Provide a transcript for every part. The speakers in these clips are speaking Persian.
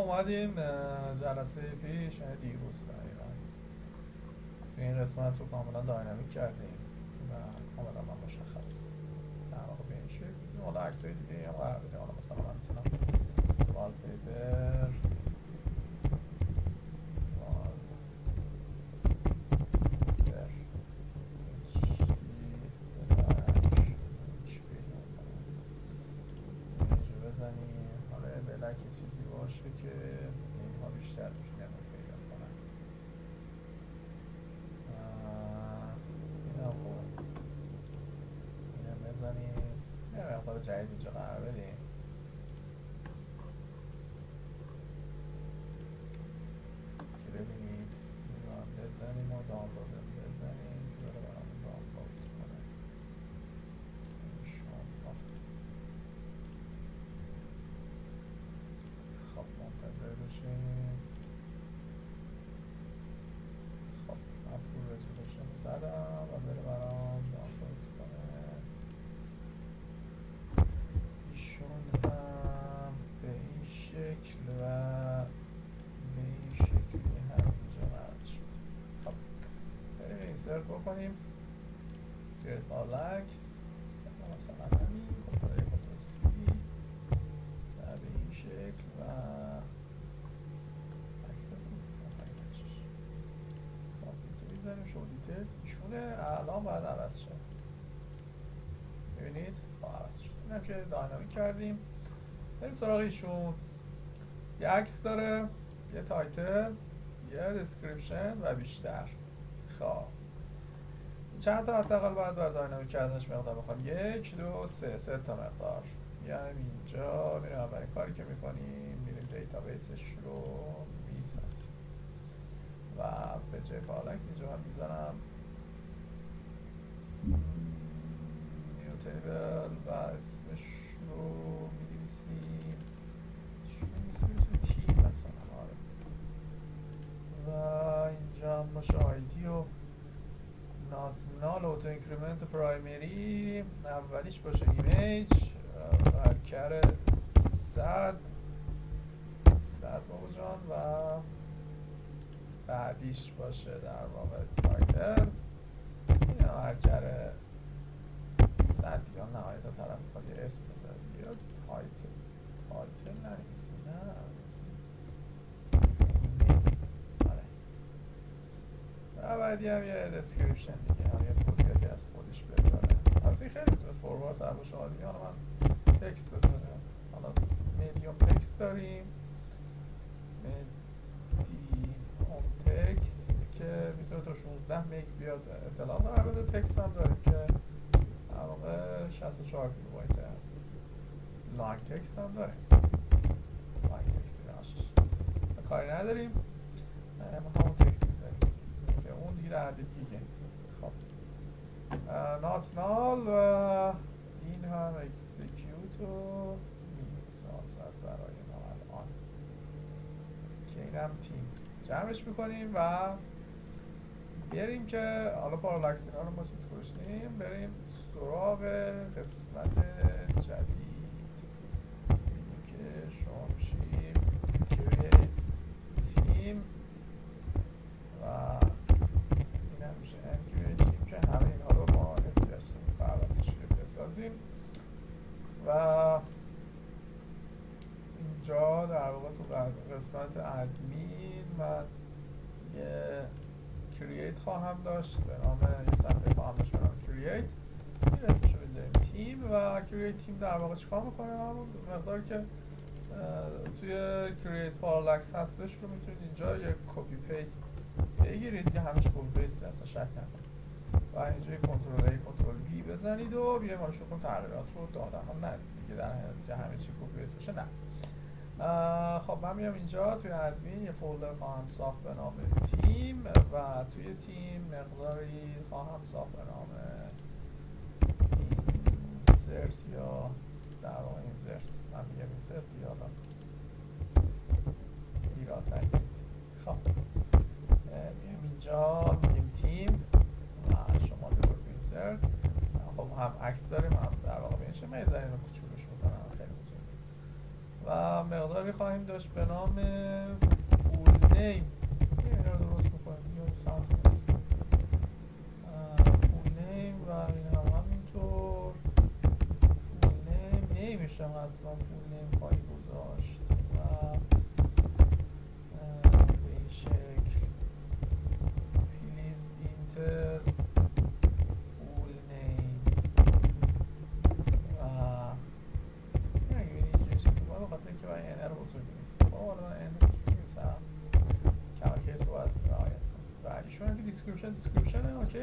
اومدیم جلسه پیش یعنی دیروز دقیقا توی این قسمت رو کاملا داینامیک کردیم و کاملا مشخص در واقع به این شکل میتونیم حالا عکسای دیگه هم قرار بدیم. حالا مثلا من میتونم والپیپر بزنیم. حالا بلک چیزی باشه که اینها بیشتر توش مقدار پیدا کنن. این هم بزنیم یه مقدار جدید اینجا قرار بدیم. که ببینید این بزنیم و دانلود بزنیم که داره برامون دانلود کنه. خب منتظر بشیم. خب مفعول رزولوشن زدم و بره برام دانلود کنه. ایشون هم به این شکل و به این شکلی هم اینجا قرار شد. خب بریم اینسرت بکنیم گرید بالاکس مثلا همین کنترل سی و به این شکل و میذاریم شو دیتیلز ایشونه الان باید عوض شد. ببینید با عوض شد. اینم که داینامیک کردیم. بریم سراغ ایشون. یه عکس داره، یه تایتل، یه دسکریپشن و بیشتر. خب چند تا حداقل باید بر داینامیک کردنش مقدار بخوام. 1 2 3 تا مقدار. میایم اینجا میریم اولین کاری که میکنیم میریم دیتابیسش رو میسازیم و به جای بالاکس اینجا من میزنم نیو تیبل و اسمش رو می‌نویسیم تیم مثلا. و اینجا هم باشه آیدی و نال اوتو اینکریمنت پرایمری اولیش باشه ایمیج برکر 100 بابا جان و بعدیش باشه در واقع تایتل. این برکر 100 یا نهایت طرف بخواد یه اسم بذاره یا تایتل ننویسی و بعدی هم یه دسکریپشن دیگه هم یه توضیحاتی از خودش بذاره. البته خیلی میتونست فوروارد در باشه دیگه. حالا من تکست بذارم. حالا میدیوم تکست داریم، میدیوم تکست که میتونه تا 16 مگ بیاد اطلاع قرار بده. تکست هم داریم که در واقع 64 کیلوبایت لانگ تکست هم داریم. لانگ تکست کاری نداریم، ما همون تکست میذاریم که اون دیگه در حد گیگه. خب نات نال و این هم اکزیکیوت رو میسازد برای ما الان که این هم تیم جمعش میکنیم و بریم که حالا پارالاکس اینا رو ما چیز کشتیم. بریم سراغ قسمت جدید. ببینیم که شما میشیم کرییت تیم و این هم میشه کرییت تیم که همه اینها رو ما احتیاج داریم بروزش رو بسازیم. و اینجا در واقع تو قسمت ادمین من یه کرییت خواهم داشت به نام یه صفحه خواهم داشت به نام کرییت. این اسمش رو بذاریم تیم و کرییت تیم در واقع چیکار میکنه؟ همون مقداری که توی کرییت پارالاکس هستش رو میتونید اینجا یه کپی پیست بگیرید دیگه. همش کپی پیست هست شک نکنید و اینجا یه کنترل ای کنترل وی بزنید و بیایم حالا شروع کنیم تغییرات رو دادن. نه دیگه در حالتی که همه چی کپی پیست بشه نه. خب من میام اینجا توی ادمین یه فولدر خواهم ساخت به نام تیم و توی تیم مقداری خواهم ساخت به نام اینسرت یا در واقع اینسرت. من میگم اینسرت دیگه حالا ایراد نگیرید. خب میام اینجا میگیم تیم و شما دوباره توی اینسرت. خب هم عکس داریم هم در واقع بینشه. من یه ذره اینو کوچولوش میکنم خیلی بزرگ و مقدار فایلی خواهیم داشت به نام فول نیم. این رو درست میکنیم یا سخت نیست. فول نیم و این هم همینطور. فول نیم نیمش هم حتما فول نیم خواهی گذاشت و به این شکل پلیز اینتر فول نیم و اگه بینید اینجا چیزی باید بخاطر اینکه باید این رو بزرگ نیست. با حالا من این رو بزرگ نیستم کمر کیس رو باید رعایت کنم و ایشون هم که دیسکریپشنه اوکی.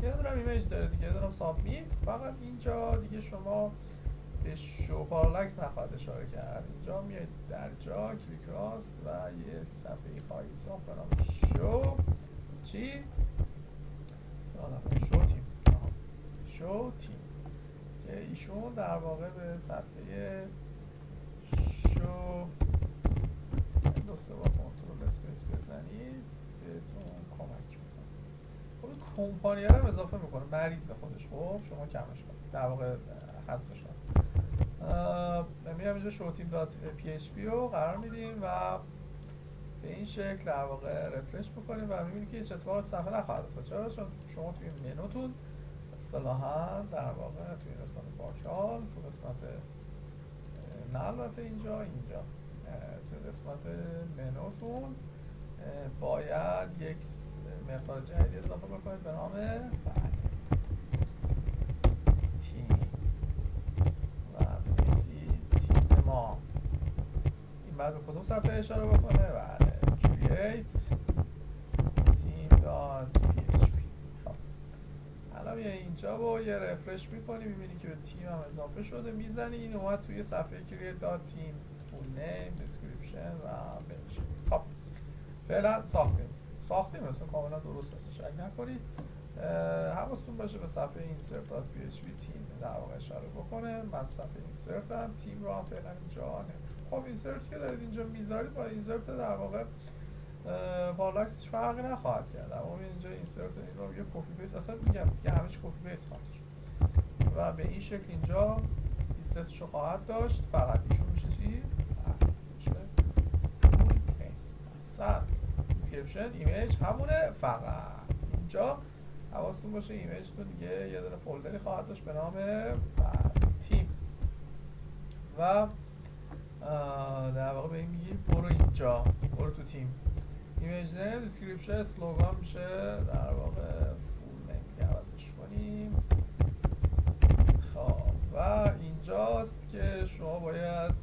یه دارم ایمیج داره دیگه، دارم سابمیت. فقط اینجا دیگه شما به شو پارالاکس نخواهد اشاره کرد. اینجا میاید در جا کلیک راست و یک صفحه ای خواهید ساخت به نام شو چی؟ شو تیم که ایشون در واقع به صفحه شو دو سه بار کنترل اسپیس بزنید بهتون کمک میکنه. خب کمپانی رو اضافه میکنه، مریض خودش. خب شما کمش کنید، در واقع حذفش کنید. میرم اینجا showteam.php رو قرار میدیم و به این شکل در واقع رفرش میکنیم و میبینید که هیچ اتفاقی تو صفحه نخواهد افتاد. چرا؟ چون شما توی منوتون اصطلاحاً در واقع توی قسمت پارشال، تو قسمت نه البته اینجا توی قسمت منوتون باید یک مقدار جدیدی اضافه بکنید به نام تیم و بنویسید تیم ما. این بعد به کدوم صفحه اشاره بکنه؟ بله create team.php. خب الان اینجا با یه رفرش میکنی میبینی که به تیم هم اضافه شده، میزنی این اومد توی صفحه create.team full name description و بنش. خب فعلا ساختیم مثلا کاملا درست هست، شک نکنید. حواستون باشه به صفحه insert.php تیم در واقع اشاره بکنه. من صفحه اینسرت هم تیم رو هم فعلا اینجا نمیخوام. خب اینسرت که دارید اینجا میذارید با اینسرت در واقع پارالاکس هیچ فرقی نخواهد کرد. اما اینجا اینسرت این رو یه کپی پیست، اصلا میگم که همش کپی پیست خواهد شد و به این شکل اینجا اینسرتش رو خواهد داشت. فقط ایشون میشه چی؟ میشه فول دیسکریپشن ایمیج همونه. فقط اینجا حواستون باشه ایمیجتون دیگه یه دونه فولدری خواهد داشت به نام تیم و در واقع به این میگی برو اینجا، برو تو تیم. ایمیج نیم دیسکریپشن اسلوگان میشه در واقع فول نیم دیگه عوضش کنیم. خب و اینجاست که شما باید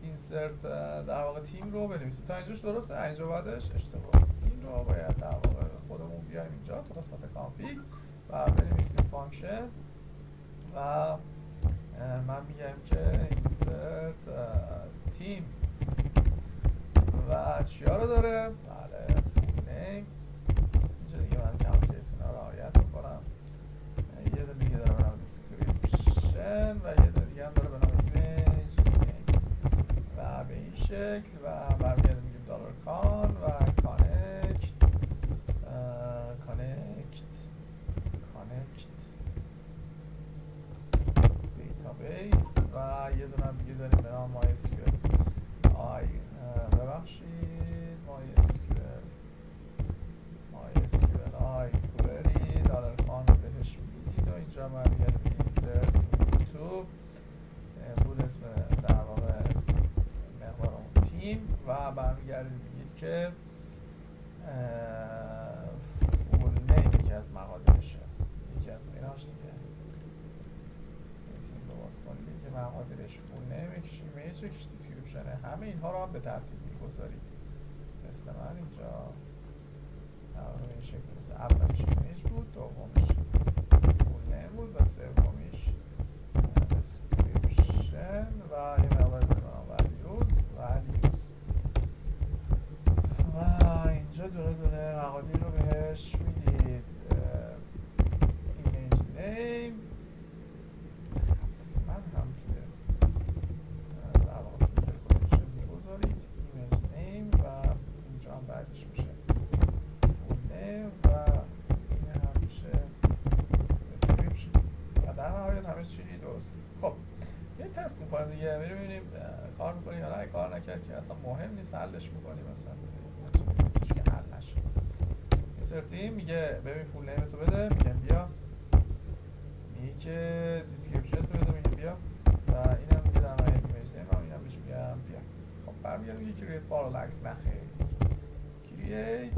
اینسرت در واقع تیم رو بنویسید. تا اینجاش درسته، اینجا بعدش اشتباهه. این رو باید در واقع خودمون بیایم اینجا تو قسمت کانفیگ و بنویسیم فانکشن و من میگم که اینسرت تیم و چیا رو داره؟ بله فول نیم. اینجا دیگه من کم کیس اینا رعایت میکنم. یه دونه دیگه داره به نام دیسکریپشن و یه دونه دیگه هم داره به نام ایمیج و به این شکل و برمیگردیم میگیم دلار کان و کانکت دیتابیس و یه دونه هم دیگه داریم به نام MySQL query دلار کان رو بهش میدید و اینجا برمیگردیم insert to بود اسم در واقع اسم مقدار اون تیم و برمیگردیم میگید که فول نیم یکی از مقادیرشه، یکی از ایناش دیگه تیم رو باز کنید که مقادیرش فول نیم، یکیش ایمیج، یکیش دیسکریپشنه. همه اینها رو هم به ترتیب میگذارید مثل من اینجا در واقع این شکل مثل اولش ایمیج بود، دومیش فول نیم بود و سومیش description و یه مقدار دارم values و اینجا دونه مقادیر رو بهش میدید. ایمیج نیم حتما هم توی در واقع سیمپل پوزیشن میگذارید ایمیج نیم و اینجا هم بعدش میشه فول نیم و این هم میشه description و در نهایت همه چی درست. خب یه تست میکنیم دیگه، میریم ببینیم کار میکنیم یا نه. کار نکرد که اصلا مهم نیست، حلش میکنیم مثلا چیزی نیستش که حل نشه. اینسرتیم میگه ببین فول نیم تو بده، میگم بیا، میگه که دیسکریپشن تو بده، میگه بیا، و اینم میگه در نهایت ایمیج نیم، اینم بهش میگم بیا. خب برمیگرد میگه کرییت پارالاکس، نخیر کرییت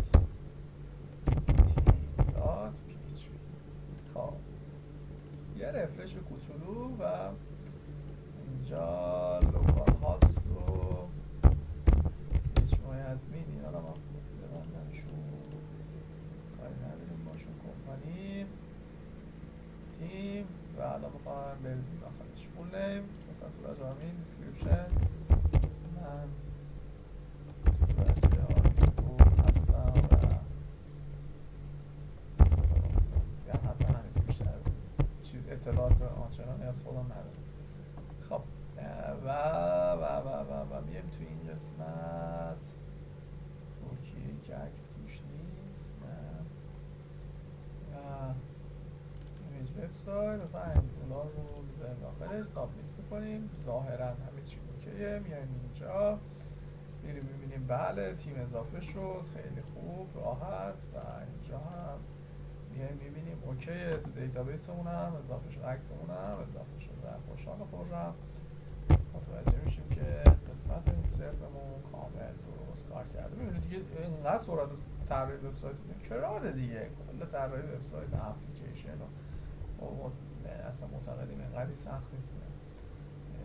تی.php. خب یه رفرش کوچولو و اینجا لوکال هاست و هیچ باید مین اینا رو ما ببندمشون، کاری نداریم باشون. کمپانی تیم و الان میخوایم بریزیم داخلش فول نیم، مثلا تو راجع همین دیسکریپشن من تو راجع آرتیکل هستم و یا حتی همین بیشتر از چیز اطلاعات آنچنانی از خودم ندارم. خب و میایم تو این قسمت اوکی که عکس توش نیست، نه و ایمیج وبسایت مثلا انگولار رو میذاریم داخلش، سابمیت میکنیم، ظاهرا همه چی اوکیه. میایم اینجا میریم میبینیم بله تیم اضافه شد، خیلی خوب راحت. و اینجا هم میایم میبینیم اوکیه، تو دیتابیسمون هم اضافه شد، عکسمون هم اضافه شد و خوشحال خورم متوجه میشیم که قسمت اینسرتمون کامل درست کار کرده. میبینید دیگه اینقدر سرعت طراحی وبسایت کراده دیگه، کل طراحی وبسایت اپلیکیشن و اصلا معتقدیم اینقدر سخت نیست،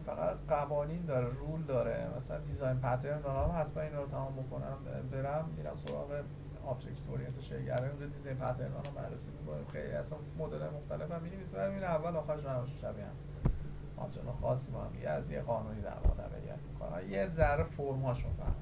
فقط قوانین داره، رول داره. مثلا دیزاین پترن دارم، حتما اینا رو تمام بکنم برم میرم سراغ آبجکت اورینت شیگره، اونجا دیزاین پترن رو بررسی میکنیم، خیلی اصلا مدل مختلف هم می‌نویسیم و این اول آخرش نباشه شبیه هم آنچنان خاصی با هم از یه قانونی در واقع تبعیت میکنن، یه ذره فرم هاشون فرق